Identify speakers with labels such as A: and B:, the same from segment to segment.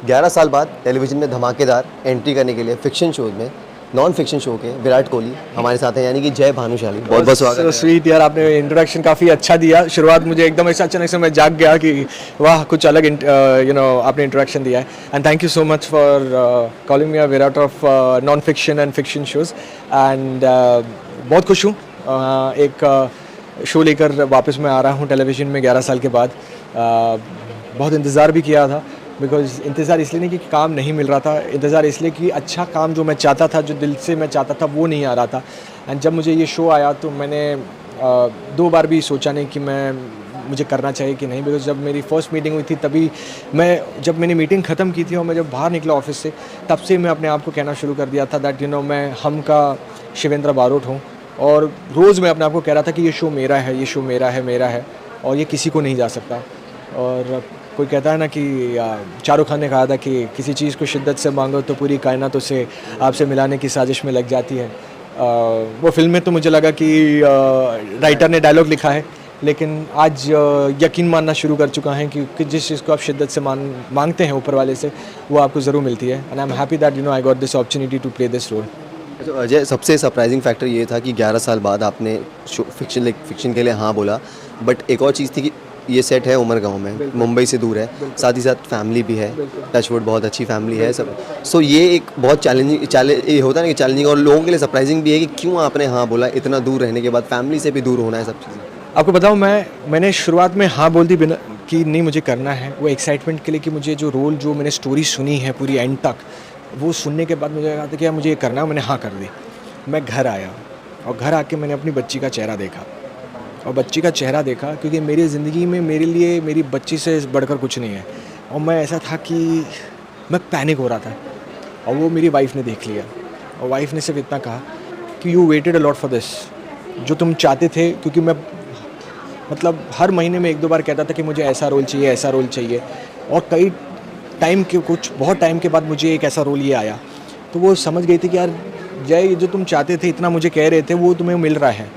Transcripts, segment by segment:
A: 11 साल बाद टेलीविज़न में धमाकेदार एंट्री करने के लिए फ़िक्शन शोज़ में नॉन फ़िक्शन शो के विराट कोहली हमारे साथ हैं, यानी कि जय भानुशाली। बहुत बहुत स्वागत है।
B: स्वीट यार, आपने इंट्रोडक्शन काफ़ी अच्छा दिया। शुरुआत मुझे एकदम ऐसा अचानक से मैं जाग गया कि वाह, कुछ अलग आपने इंट्रोडक्शन दिया है। And thank you so much for calling me a Virat of non fiction and fiction shows. And बहुत खुश हूँ एक शो लेकर वापस मैं आ रहा हूँ टेलीविज़न में 11 साल के बाद। बहुत इंतज़ार भी किया था, बिकॉज़ इंतज़ार इसलिए नहीं कि काम नहीं मिल रहा था, इंतज़ार इसलिए कि अच्छा काम जो मैं चाहता था, जो दिल से मैं चाहता था, वो नहीं आ रहा था। एंड जब मुझे ये शो आया तो मैंने 2 बार भी सोचा नहीं कि मुझे करना चाहिए कि नहीं। बिकॉज़ जब मेरी फ़र्स्ट मीटिंग हुई थी तभी जब मैंने मीटिंग ख़त्म की थी और मैं जब बाहर निकला ऑफिस से, तब से मैं अपने आप को कहना शुरू कर दिया था दैट मैं हम का शिवेंद्र बारोट हूँ। और रोज़ मैं अपने आप को कह रहा था कि ये शो मेरा है, ये शो मेरा है, मेरा है, और ये किसी को नहीं जा सकता। और कोई कहता है ना कि शाहरुख खान ने कहा था कि किसी चीज़ को शिद्दत से मांगो तो पूरी कायनात उसे आपसे मिलाने की साजिश में लग जाती है। वो फिल्म में तो मुझे लगा कि राइटर ने डायलॉग लिखा है, लेकिन आज यकीन मानना शुरू कर चुका है कि जिस चीज़ को आप शिद्दत से मांगते हैं ऊपर वाले से, वो आपको ज़रूर मिलती है। And I am happy that I got this opportunity to play this role.
A: तो अजय, सबसे सरप्राइजिंग फैक्टर ये था कि 11 साल बाद आपने फिक्शन के लिए हाँ बोला, बट एक और चीज़ थी कि ये सेट है उमरगांव में, मुंबई से दूर है, साथ ही साथ फैमिली भी है, टचवुड बहुत अच्छी फैमिली है सब। सो ये एक बहुत ये होता है ना कि चैलेंजिंग और लोगों के लिए सरप्राइजिंग भी है कि क्यों आपने हाँ बोला, इतना दूर रहने के बाद, फैमिली से भी दूर होना है, सब चीज़ें।
B: आपको बताऊँ, मैंने शुरुआत में हाँ बोल दी बिना कि नहीं मुझे करना है, वो एक्साइटमेंट के लिए कि मुझे जो मैंने स्टोरी सुनी है पूरी एंड तक, वो सुनने के बाद मुझे लगा था कि यार मुझे ये करना है। मैंने हाँ कर दी। मैं घर आया और घर आके मैंने अपनी बच्ची का चेहरा देखा, और बच्ची का चेहरा देखा क्योंकि मेरी ज़िंदगी में मेरे लिए मेरी बच्ची से बढ़कर कुछ नहीं है। और मैं ऐसा था कि मैं पैनिक हो रहा था, और वो मेरी वाइफ़ ने देख लिया, और वाइफ़ ने सिर्फ इतना कहा कि you weighted a lot for this, जो तुम चाहते थे। क्योंकि मैं मतलब हर महीने में 1-2 बार कहता था कि मुझे ऐसा रोल चाहिए, ऐसा रोल चाहिए, और बहुत टाइम के बाद मुझे एक ऐसा रोल ये आया। तो वो समझ गई थी कि यार जय, जो तुम चाहते थे, इतना मुझे कह रहे थे, वो तुम्हें मिल रहा है,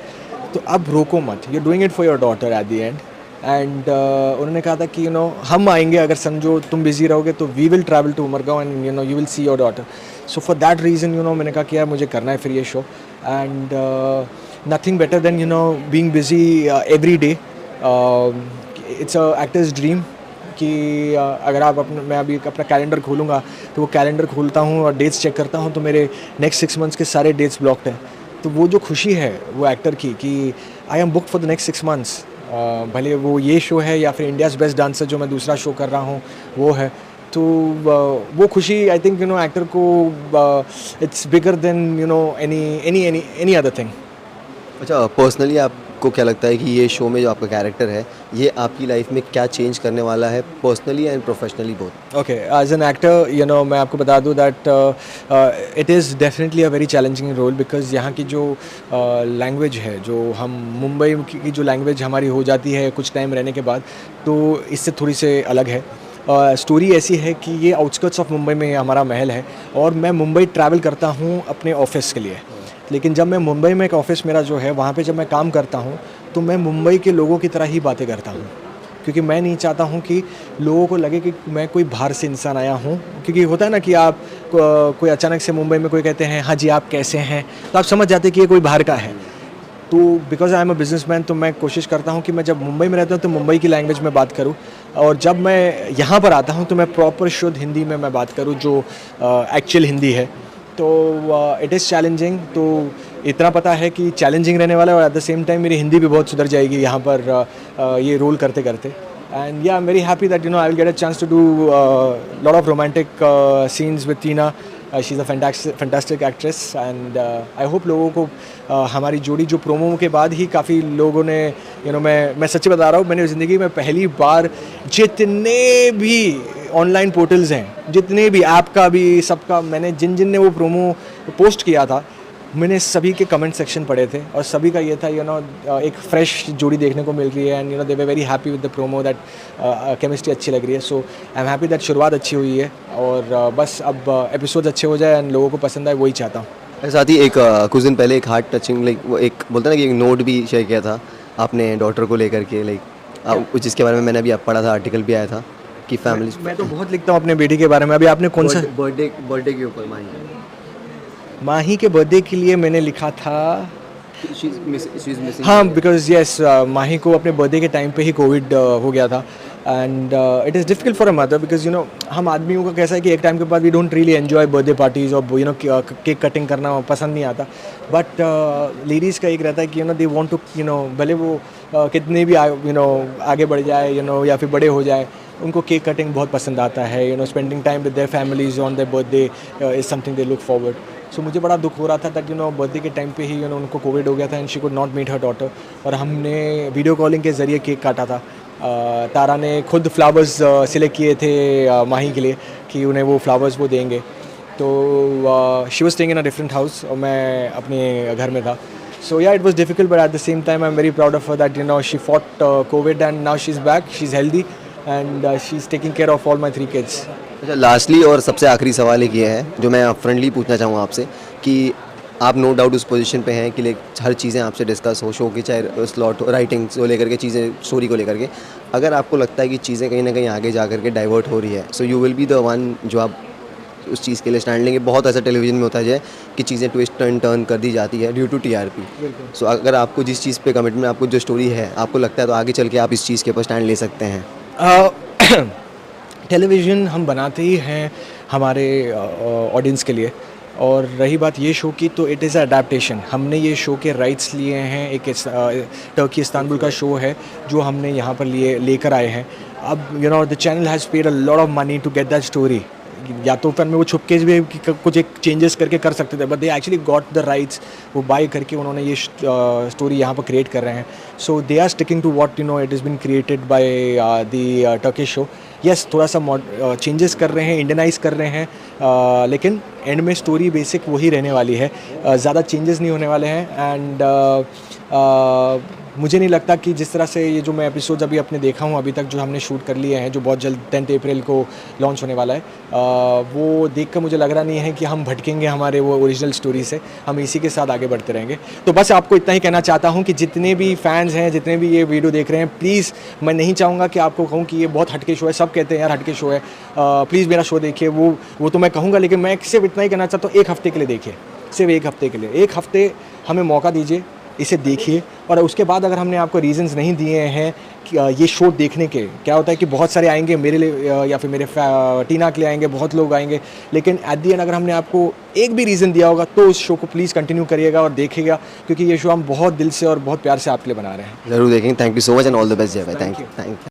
B: तो अब रोको मत, you doing it for your daughter at the end. And उन्होंने कहा था कि हम आएंगे, अगर समझो तुम बिजी रहोगे तो we will travel to Umargaon and you will see your daughter. So for that reason मैंने कहा कि यार मुझे करना है फिर ये शो। And nothing better than being busy every day. It's a actor's dream कि अगर मैं अभी अपना कैलेंडर खोलूँगा तो वो कैलेंडर खोलता हूँ और डेट्स चेक करता हूँ तो मेरे नेक्स्ट 6 मंथ्स के सारे डेट्स ब्लॉक्ड हैं। तो वो जो खुशी है वो एक्टर की कि I am book for the next 6 months, भले वो ये शो है या फिर इंडियाज़ बेस्ट डांसर जो मैं दूसरा शो कर रहा हूँ वो है, तो वो खुशी आई थिंक एक्टर को it's bigger than any other thing.
A: अच्छा, पर्सनली आपको क्या लगता है कि ये शो में जो आपका कैरेक्टर है, ये आपकी लाइफ में क्या चेंज करने वाला है, personally and professionally both?
B: Okay, as an actor मैं आपको बता दूं that it is definitely a very challenging role, because यहाँ की जो लैंग्वेज है, जो हम मुंबई की जो लैंग्वेज हमारी हो जाती है कुछ टाइम रहने के बाद, तो इससे थोड़ी से अलग है। स्टोरी ऐसी है कि ये आउटस्कर्ट्स ऑफ मुंबई में हमारा महल है, और मैं मुंबई ट्रैवल करता हूँ अपने ऑफिस के लिए। लेकिन जब मैं मुंबई में एक ऑफ़िस मेरा जो है वहाँ पे जब मैं काम करता हूँ, तो मैं मुंबई के लोगों की तरह ही बातें करता हूँ, क्योंकि मैं नहीं चाहता हूँ कि लोगों को लगे कि मैं कोई बाहर से इंसान आया हूँ। क्योंकि होता है ना कि आप कोई अचानक से मुंबई में कोई कहते हैं हाँ जी आप कैसे हैं, तो आप समझ जाते हैं कि ये कोई बाहर का है। तो because I am a businessman, तो मैं कोशिश करता हूँ कि मैं जब मुंबई में रहता हूँ तो मुंबई की लैंग्वेज में बात करूँ, और जब मैं यहाँ पर आता हूँ तो मैं प्रॉपर शुद्ध हिंदी में मैं बात करूँ, जो एक्चुअल हिंदी है। तो इट इज़ चैलेंजिंग, तो इतना पता है कि चैलेंजिंग रहने वाला है, और एट द सेम टाइम मेरी हिंदी भी बहुत सुधर जाएगी यहाँ पर ये रोल करते करते। And yeah I am very happy that I will get a chance to do lot of romantic scenes with Tina. She is a fantastic actress, and I hope लोगों को हमारी जोड़ी जो प्रोमो के बाद ही काफ़ी लोगों ने मैं सच्ची बता रहा हूँ, मैंने ज़िंदगी में पहली बार जितने भी ऑनलाइन पोर्टल्स हैं, जितने भी ऐप का भी सबका, मैंने जिन ने वो प्रोमो पोस्ट किया था, मैंने सभी के कमेंट सेक्शन पढ़े थे, और सभी का ये था एक फ्रेश जोड़ी देखने को मिल रही है, and they were very happy with the promo that chemistry अच्छी लग रही है। सो आई एम हैप्पी दैट शुरुआत अच्छी हुई है, और बस अब एपिसोड्स अच्छे हो जाए एंड लोगों को पसंद आए, वही चाहता हूँ।
A: साथ ही एक कुछ दिन पहले एक हार्ट टचिंग, लाइक वो एक बोलते हैं ना कि एक नोट भी शेयर किया था आपने डॉटर को लेकर के, लाइक जिसके बारे में मैंने अभी पढ़ा था, आर्टिकल भी आया था। कि फैमिली
B: मैं तो बहुत लिखता हूँ अपने बेटी के बारे में। अभी आपने कौन सा
A: बर्थडे के ऊपर
B: माही के बर्थडे के लिए मैंने लिखा था?
A: मिसिंग
B: हाँ, बिकॉज यस माही को अपने बर्थडे के टाइम पे ही कोविड हो गया था and it is difficult for a mother because you know हम आदमियों का कैसा है कि एक टाइम के बाद we don't really enjoy birthday parties और यू नो केक कटिंग करना पसंद नहीं आता, बट लेडीज़ का एक रहता है कि you know they want to you know भले वो कितने भी यू नो आगे बढ़ जाए यू नो या फिर बड़े हो जाए, उनको केक कटिंग बहुत पसंद आता है। You know spending time with their families on their birthday is something they look forward. So मुझे बड़ा दुख हो रहा था दैट यू नो बर्थडे के टाइम पे ही यू नो उनको कोविड हो गया था and she could not meet her daughter, और हमने वीडियो कॉलिंग के ज़रिए केक काटा था। तारा ने खुद फ्लावर्स सिलेक्ट किए थे माही के लिए कि उन्हें वो फ्लावर्स वो देंगे, तो she was staying in a different house और मैं अपने घर में था। So yeah, it was difficult, but at the same time, I'm very proud of her that you know she fought COVID and now she's back. She's healthy and she's taking care of all my 3 kids.
A: अच्छा, lastly और सबसे आखिरी सवाल एक ये है जो मैं फ्रेंडली पूछना चाहूँगा आपसे कि आप नो डाउट उस पोजीशन पे हैं कि हर चीज़ें आपसे डिस्कस हो, शो की चाहे स्लॉट राइटिंग को लेकर के चीज़ें, स्टोरी को लेकर के, अगर आपको लगता है कि चीज़ें कहीं ना कहीं आगे जा करके डाइवर्ट हो रही है, so you will be the one जो आप उस चीज़ के लिए स्टैंड लेंगे। बहुत ऐसा टेलीविजन में होता है कि चीज़ें ट्विस्ट टर्न कर दी जाती है ड्यू टू TRP। सो अगर आपको जिस चीज़ पे कमिटमेंट, आपको जो स्टोरी है आपको लगता है तो आगे चल के आप इस चीज़ के ऊपर स्टैंड ले सकते हैं।
B: टेलीविज़न हम बनाते ही हैं हमारे ऑडियंस के लिए, और रही बात ये शो की तो इट इज़ अडेप्टेशन। हमने ये शो के राइट्स लिए हैं, एक टर्की इस्तांबुल का शो है जो हमने यहाँ पर लेकर आए हैं। अब you know the channel has paid a lot of money to get that story. या तो फिर में वो छुपके भी कुछ एक चेंजेस करके कर सकते थे, but they actually got the rights, वो बाय करके उन्होंने ये स्टोरी यहाँ पर क्रिएट कर रहे हैं। So they are sticking to what you know it is been created by the Turkish show. Yes, थोड़ा सा चेंजेस कर रहे हैं, इंडियनाइज कर रहे हैं, लेकिन एंड में स्टोरी बेसिक वही रहने वाली है, ज़्यादा चेंजेस नहीं होने वाले हैं। एंड मुझे नहीं लगता कि जिस तरह से ये जो मैं एपिसोड्स अभी अपने देखा हूँ अभी तक जो हमने शूट कर लिए हैं, जो बहुत जल्द 10 अप्रैल को लॉन्च होने वाला है, वो देखकर मुझे लग रहा नहीं है कि हम भटकेंगे हमारे वो ओरिजिनल स्टोरी से। हम इसी के साथ आगे बढ़ते रहेंगे। तो बस आपको इतना ही कहना चाहता हूँ कि जितने भी फैंस हैं, जितने भी ये वीडियो देख रहे हैं, प्लीज़, मैं नहीं चाहूँगा कि आपको कहूँ कि ये बहुत हटके शो है। सब कहते हैं यार हटके शो है, प्लीज़ मेरा शो देखिए, वो तो मैं कहूँगा, लेकिन मैं सिर्फ इतना ही कहना चाहता हूँ, 1 हफ्ते के लिए देखिए, सिर्फ 1 हफ्ते के लिए। 1 हफ्ते हमें मौका दीजिए, इसे देखिए, और उसके बाद अगर हमने आपको रीज़न्स नहीं दिए हैं कि ये शो देखने के, क्या होता है कि बहुत सारे आएंगे मेरे लिए या फिर मेरे टीना के लिए आएंगे, बहुत लोग आएंगे, लेकिन एट दी एंड अगर हमने आपको एक भी रीज़न दिया होगा तो उस शो को प्लीज़ कंटिन्यू करिएगा और देखिएगा, क्योंकि ये शो हम बहुत दिल से और बहुत प्यार से आपके लिए बना रहे हैं।
A: ज़रूर देखेंगे। Thank you so much and all the best जय भाई। Thank you.